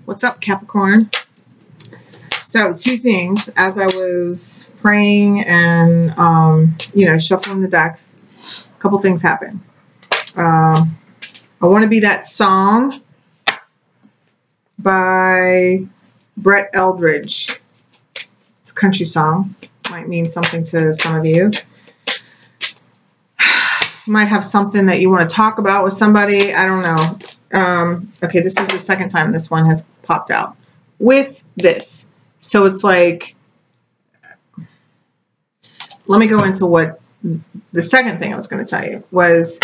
What's up, Capricorn? So, two things. As I was praying and, shuffling the decks, a couple things happened. I Want to Be That Song by Brett Eldridge. It's a country song. Might mean something to some of you. You might have something that you want to talk about with somebody. I don't know. Okay, this is the second time this one has popped out with this. So it's like, let me go into what the second thing I was going to tell you was,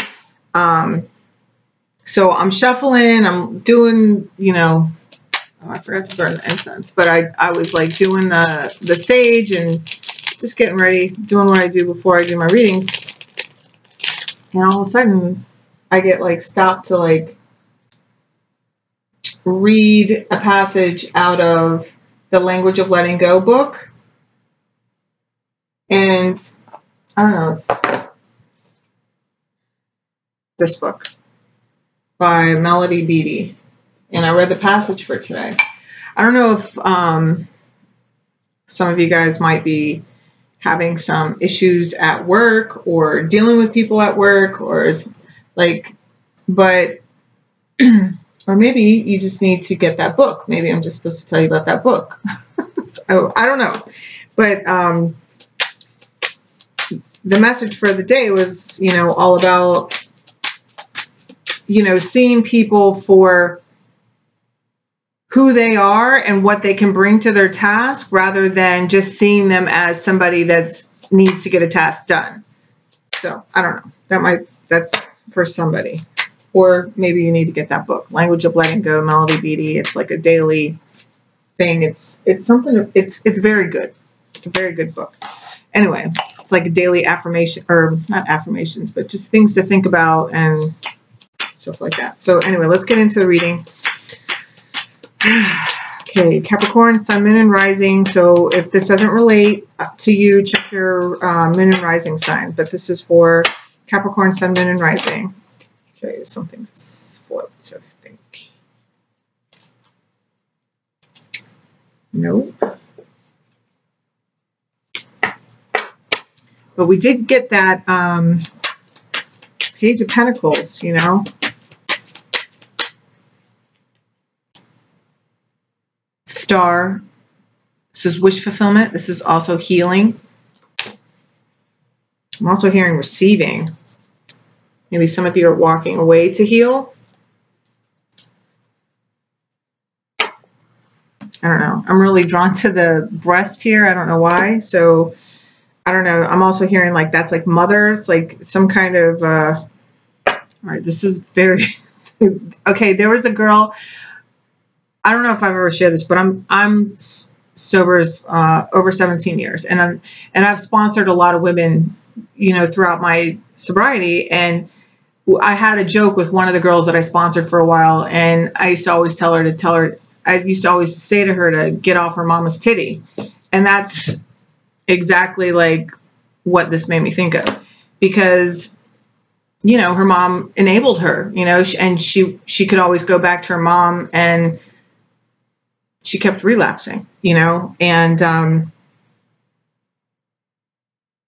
so I'm shuffling, I'm doing, oh, I forgot to burn the incense, but I was like doing the sage and just getting ready, doing what I do before I do my readings. And all of a sudden I get like stopped to like read a passage out of the Language of Letting Go book. And I don't know, it's this book by Melody Beattie. And I read the passage for today. I don't know if some of you guys might be having some issues at work or dealing with people at work or like, but, or maybe you just need to get that book. Maybe I'm just supposed to tell you about that book. So I don't know. But the message for the day was, all about, seeing people for who they are and what they can bring to their task rather than just seeing them as somebody that needs to get a task done. So I don't know. That's for somebody. Or maybe you need to get that book, Language of Letting Go, Melody Beattie. It's like a daily thing. It's something, it's very good. It's a very good book. Anyway, it's like a daily affirmation, or not affirmations, but just things to think about and stuff like that. So anyway, let's get into the reading. Okay, Capricorn, Sun, Moon, and Rising. So if this doesn't relate to you, check your Moon and Rising sign. But this is for Capricorn, Sun, Moon, and Rising. Okay, something's floats, I think. Nope. But we did get that Page of Pentacles, Star. This is wish fulfillment. This is also healing. I'm also hearing receiving. Maybe some of you are walking away to heal. I don't know. I'm really drawn to the breast here. I don't know why. So I don't know. I'm also hearing like that's like mothers, like some kind of, all right, this is very, okay. There was a girl, I don't know if I've ever shared this, but I'm sober over 17 years. And I've sponsored a lot of women, throughout my sobriety. And I had a joke with one of the girls that I sponsored for a while. And I used to always I used to always say to her to get off her mama's titty. And that's exactly like what this made me think of, because, her mom enabled her, and she could always go back to her mom and she kept relapsing, and,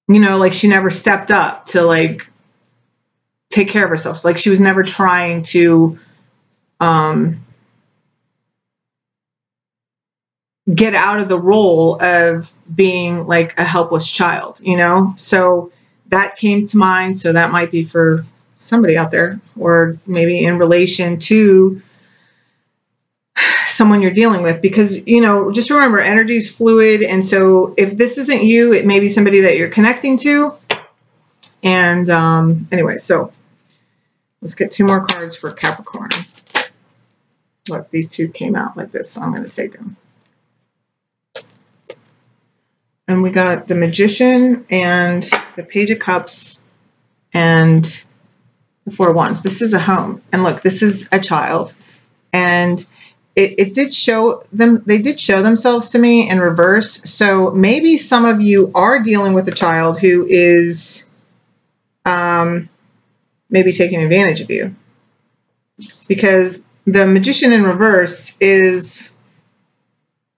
like she never stepped up to like take care of herself. Like she was never trying to, get out of the role of being like a helpless child, so that came to mind. So that might be for somebody out there, or maybe in relation to someone you're dealing with, because, just remember, energy is fluid. And so if this isn't you, it may be somebody that you're connecting to. And anyway, so let's get two more cards for Capricorn. Look, these two came out like this, so I'm going to take them. And we got the Magician and the Page of Cups and the Four of Wands. This is a home. And look, this is a child. And it did show them, they did show themselves to me in reverse. So maybe some of you are dealing with a child who is maybe taking advantage of you. Because the Magician in reverse is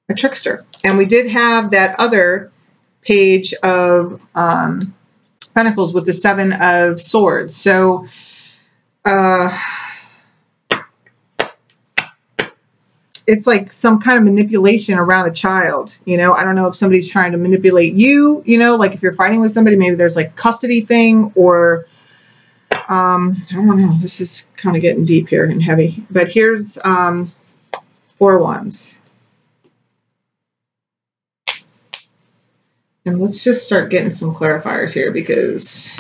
a trickster. And we did have that other page of Pentacles with the Seven of Swords. So it's like some kind of manipulation around a child. You know, I don't know if somebody's trying to manipulate you, you know, like if you're fighting with somebody, maybe there's like custody thing, or I don't know. This is kind of getting deep here and heavy. But here's 4 wands. And let's just start getting some clarifiers here, because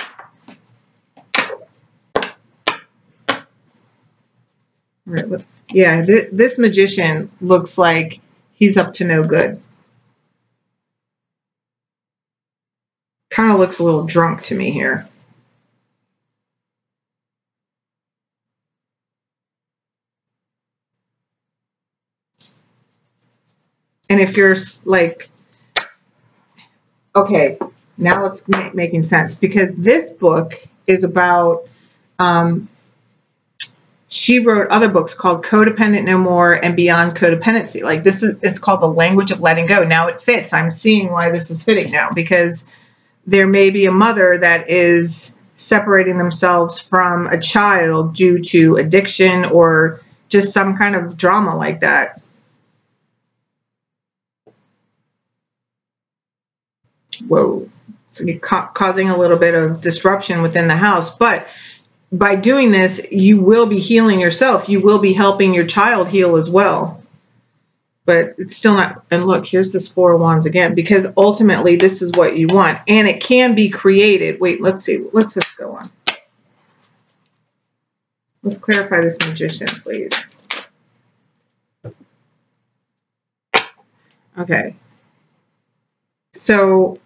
right, yeah, this Magician looks like he's up to no good. Kind of looks a little drunk to me here. And if you're like, okay, now it's making sense, because this book is about, she wrote other books called Codependent No More and Beyond Codependency. Like this is, it's called The Language of Letting Go. Now it fits. I'm seeing why this is fitting now, because there may be a mother that is separating themselves from a child due to addiction or just some kind of drama like that. Whoa. So you're causing a little bit of disruption within the house. But by doing this, you will be healing yourself. You will be helping your child heal as well. But it's still not. And look, here's this 4 of Wands again, because ultimately this is what you want. And it can be created. Wait, let's see. Let's just go on. Let's clarify this Magician, please. Okay. So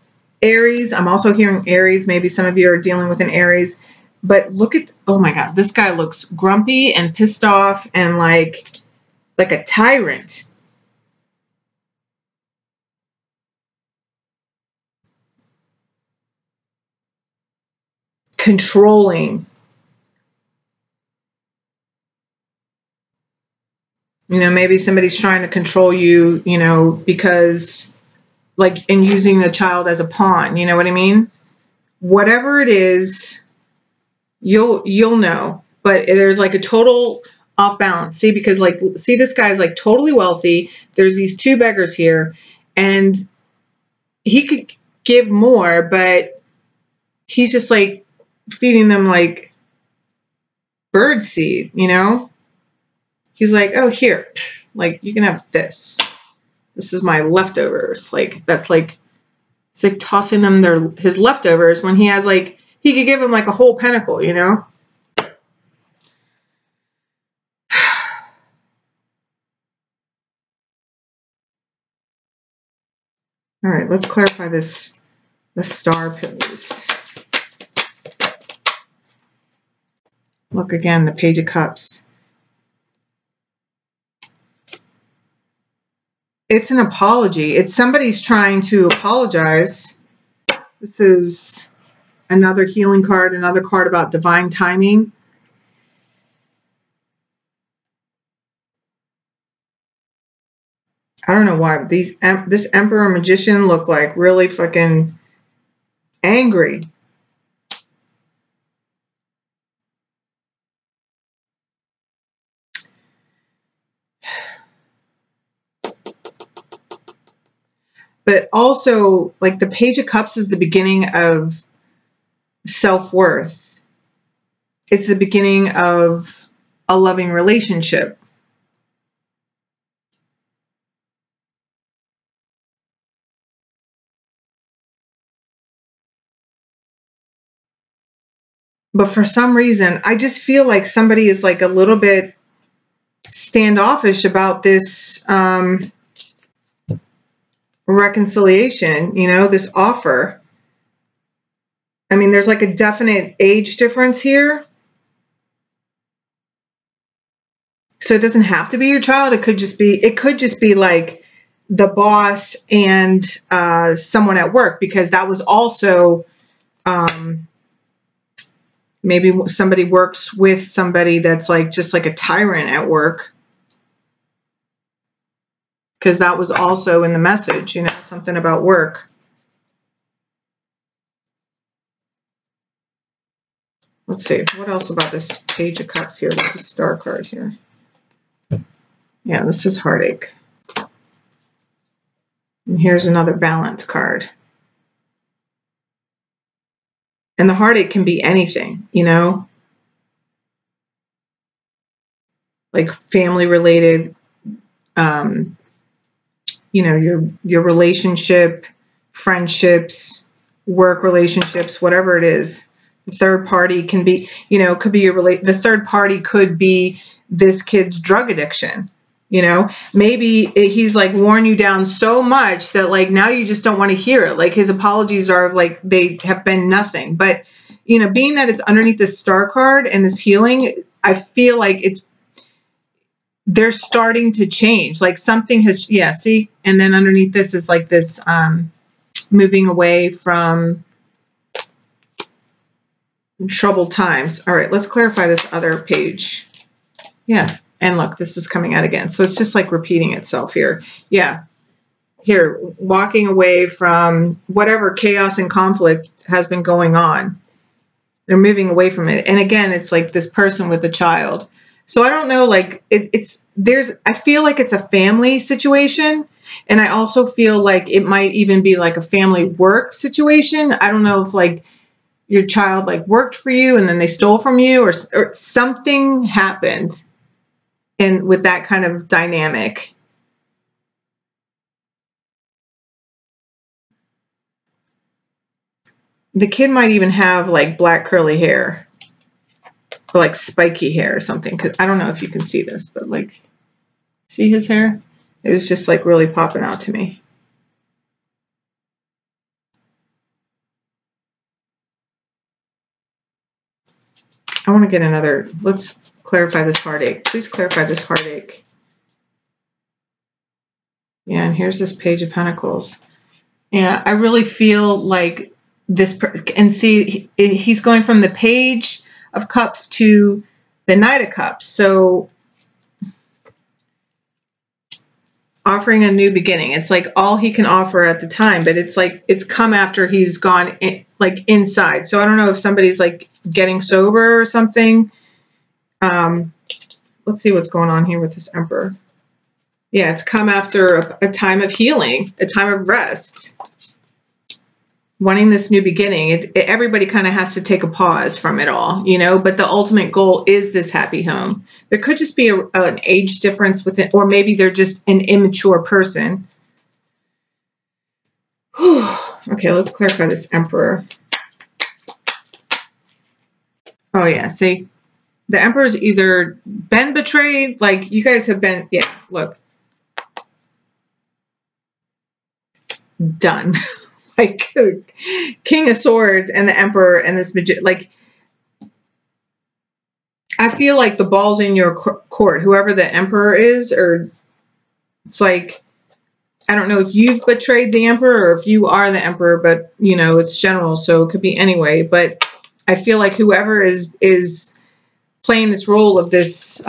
Aries, I'm also hearing Aries. Maybe some of you are dealing with an Aries. But look at, oh my God, this guy looks grumpy and pissed off and like a tyrant. Controlling. You know, maybe somebody's trying to control you, you know, because like, and using the child as a pawn, you know what I mean? Whatever it is, you'll know. But there's like a total off balance. See, because like, see, this guy's like totally wealthy. There's these 2 beggars here, and he could give more, but he's just like feeding them like bird seed, you know? He's like, oh, here, like you can have this. This is my leftovers. Like, that's like, it's like tossing them his leftovers when he has like, he could give them like a whole pentacle, you know? All right, let's clarify this, the star pose. Look again, the Page of Cups. It's an apology. It's somebody's trying to apologize. This is another healing card, another card about divine timing. I don't know why this Emperor Magician look like really fucking angry. But also, like, the Page of Cups is the beginning of self-worth. It's the beginning of a loving relationship. But for some reason, I just feel like somebody is like a little bit standoffish about this reconciliation, you know, this offer. I mean, there's like a definite age difference here. So it doesn't have to be your child. It could just be like the boss and someone at work, because that was also Maybe somebody works with somebody that's like just like a tyrant at work. Because that was also in the message, you know, something about work. Let's see, what else about this Page of Cups here? This is Star card here. Yeah, this is heartache. And here's another Balance card. And the heartache can be anything, you know, like family related, you know, your relationship, friendships, work relationships, whatever it is. The third party can be, you know, could be the third party could be this kid's drug addiction. You know, maybe he's like worn you down so much that like now you just don't want to hear it. Like his apologies are like they have been nothing. But, you know, being that it's underneath this Star card and this healing, I feel like they're starting to change. Like something has, yeah, see? And then underneath this is like this moving away from troubled times. All right, let's clarify this other page. Yeah. And look, this is coming out again. So it's just like repeating itself here. Yeah. Here, walking away from whatever chaos and conflict has been going on. They're moving away from it. And again, it's like this person with a child. So I don't know, like I feel like it's a family situation. And I also feel like it might even be like a family work situation. I don't know if like your child like worked for you and then they stole from you or something happened. And with that kind of dynamic. The kid might even have like black curly hair or like spiky hair or something. Cause I don't know if you can see this, but like, see his hair? It was just like really popping out to me. I want to get another, let's clarify this heartache. Please clarify this heartache. Yeah, and here's this Page of Pentacles. Yeah, I really feel like this, and see, he's going from the Page of Cups to the Knight of Cups. So offering a new beginning. It's like all he can offer at the time, but it's like it's come after he's gone like inside. So I don't know if somebody's like getting sober or something. Let's see what's going on here with this Emperor. Yeah, it's come after a time of healing, a time of rest. Wanting this new beginning. Everybody kind of has to take a pause from it all, you know, but the ultimate goal is this happy home. There could just be an age difference with it, or maybe they're just an immature person. Okay, let's clarify this Emperor. Oh yeah, see, the Emperor's either been betrayed, like you guys have been, yeah, look. Done. Like King of Swords and the Emperor and this like I feel like the ball's in your court, whoever the Emperor is, or it's like I don't know if you've betrayed the Emperor or if you are the Emperor, but you know it's general, so it could be anyway. But I feel like whoever is playing this role of this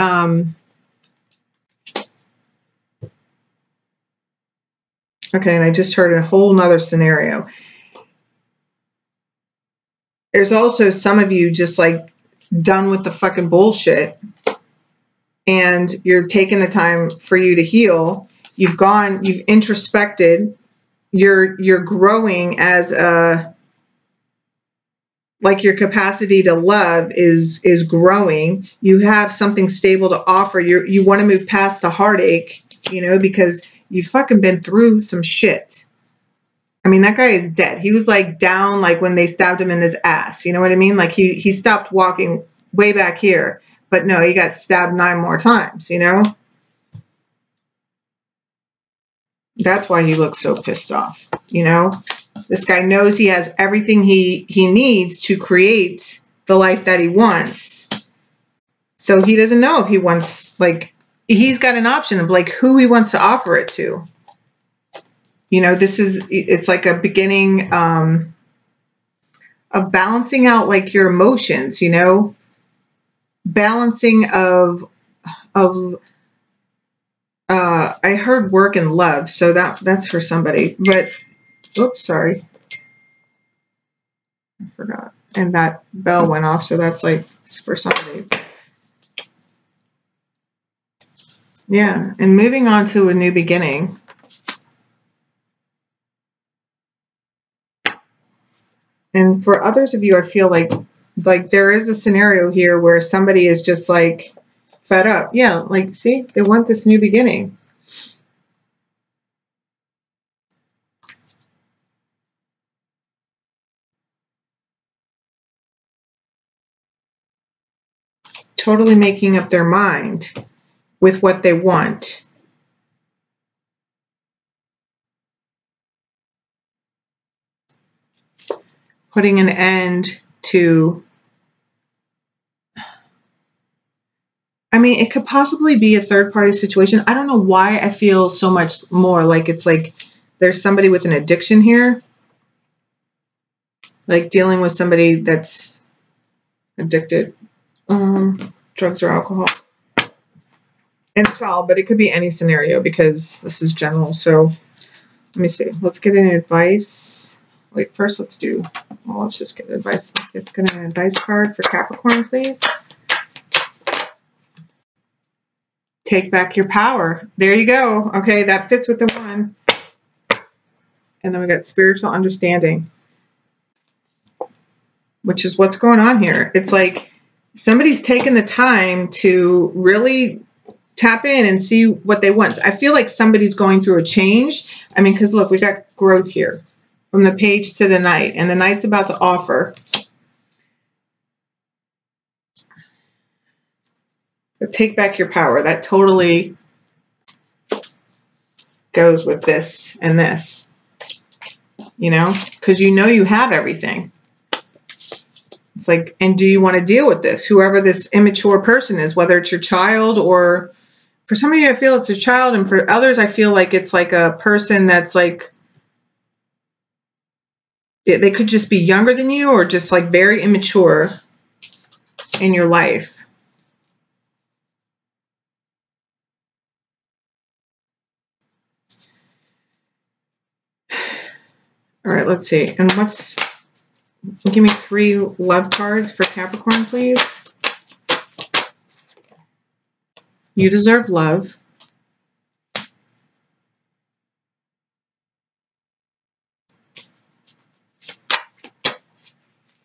okay, and I just heard a whole nother scenario. There's also some of you just like done with the fucking bullshit and you're taking the time for you to heal. You've gone, you've introspected, you're growing as a, like your capacity to love is growing. You have something stable to offer. You want to move past the heartache, you know, because you've fucking been through some shit. I mean, that guy is dead. He was like down, like when they stabbed him in his ass. You know what I mean? Like he stopped walking way back here, but no, he got stabbed 9 more times, you know? That's why he looks so pissed off, you know? This guy knows he has everything he needs to create the life that he wants. So he doesn't know if he wants, like, he's got an option of like who he wants to offer it to. You know, it's like a beginning, balancing out like your emotions, you know, balancing of I heard work and love, so that's for somebody. But oops, sorry, I forgot. And that bell went off, so that's like for somebody. Yeah, and moving on to a new beginning. And for others of you, I feel like there is a scenario here where somebody is just like fed up. Yeah, like see, they want this new beginning. Totally making up their mind with what they want. Putting an end to, I mean, it could possibly be a third party situation. I don't know why I feel so much more like it's like there's somebody with an addiction here, like dealing with somebody that's addicted, drugs or alcohol. And well, but it could be any scenario because this is general. So let me see. Let's get an advice. Wait, first let's just get advice. Let's get an advice card for Capricorn, please. Take back your power. There you go. Okay, that fits with the one. And then we got spiritual understanding, which is what's going on here. It's like somebody's taken the time to really tap in and see what they want. I feel like somebody's going through a change. I mean, because look, we got growth here from the page to the knight, and the knight's about to offer. But take back your power. That totally goes with this and this, you know, because you know you have everything. It's like, and do you want to deal with this? Whoever this immature person is, whether it's your child or for some of you, I feel it's a child. And for others, I feel like it's like a person that's like, they could just be younger than you or just like very immature in your life. All right, let's see. And give me 3 love cards for Capricorn, please. You deserve love.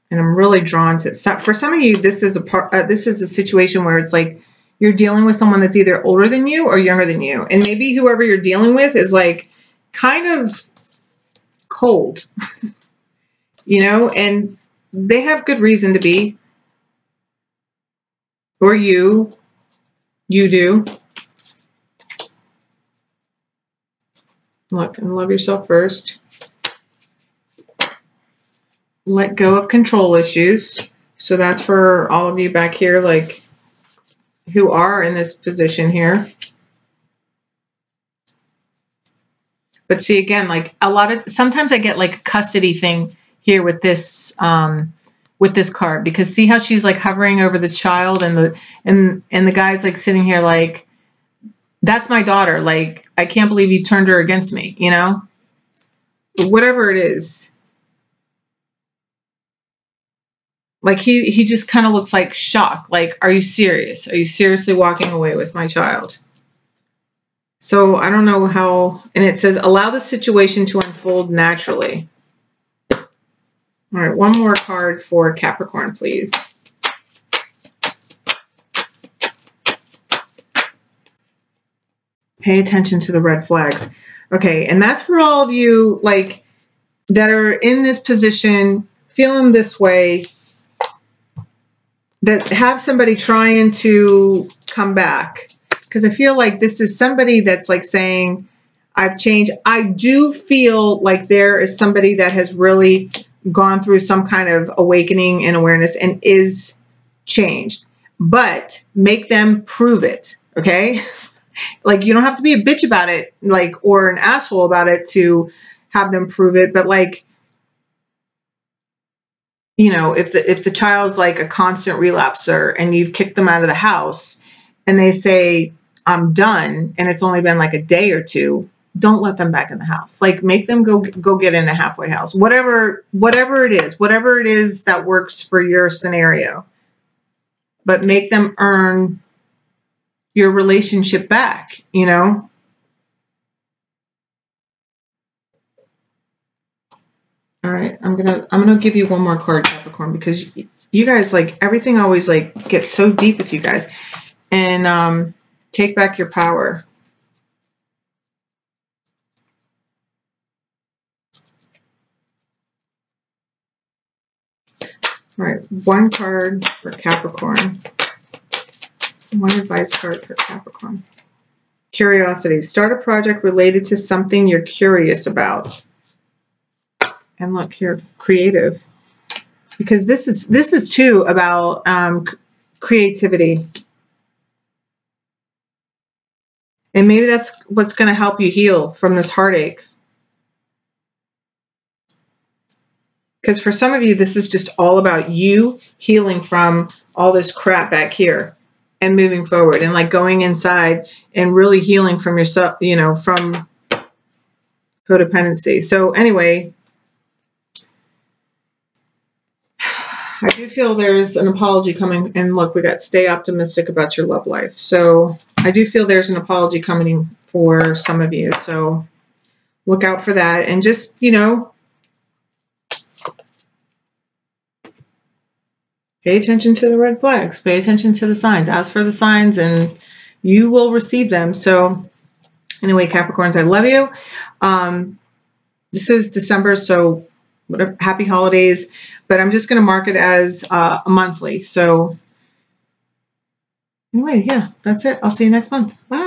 And I'm really drawn to it. For some of you, this is a situation where it's like you're dealing with someone that's either older than you or younger than you. And maybe whoever you're dealing with is like kind of cold, you know, and they have good reason to be. Or you do. Look, and love yourself first. Let go of control issues. So that's for all of you back here, like who are in this position here. But see, again, like sometimes I get like a custody thing here with this card, because see how she's like hovering over the child and the guy's like sitting here like, that's my daughter. Like, I can't believe you turned her against me, you know, whatever it is. Like he just kind of looks like shocked. Like, are you serious? Are you seriously walking away with my child? So I don't know how, and it says, allow the situation to unfold naturally. All right, one more card for Capricorn, please. Pay attention to the red flags. Okay, and that's for all of you like that are in this position, feeling this way, that have somebody trying to come back. Because I feel like this is somebody that's like saying, I've changed. I do feel like there is somebody that has really gone through some kind of awakening and awareness and is changed. But make them prove it, okay? Like, you don't have to be a bitch about it, like, or an asshole about it to have them prove it. But like, you know, if the child's like a constant relapser and you've kicked them out of the house and they say, I'm done, and it's only been like a day or two, don't let them back in the house. Like, make them go get in a halfway house, whatever it is that works for your scenario, but make them earn your relationship back, you know? All right, I'm gonna give you one more card, Capricorn, because you guys, like, everything always like gets so deep with you guys. And take back your power. All right, one card for Capricorn. One advice card for Capricorn. Curiosity. Start a project related to something you're curious about. And look here, creative. Because this is too about creativity. And maybe that's what's going to help you heal from this heartache. Because for some of you, this is just all about you healing from all this crap back here and moving forward and like going inside and really healing from yourself, you know, from codependency. So anyway, I do feel there's an apology coming. And look, we got stay optimistic about your love life. So I do feel there's an apology coming for some of you. So look out for that. And just, you know, pay attention to the red flags. Pay attention to the signs. Ask for the signs and you will receive them. So anyway, Capricorns, I love you. This is December, so whatever, happy holidays. But I'm just going to mark it as a monthly. So anyway, yeah, that's it. I'll see you next month. Bye.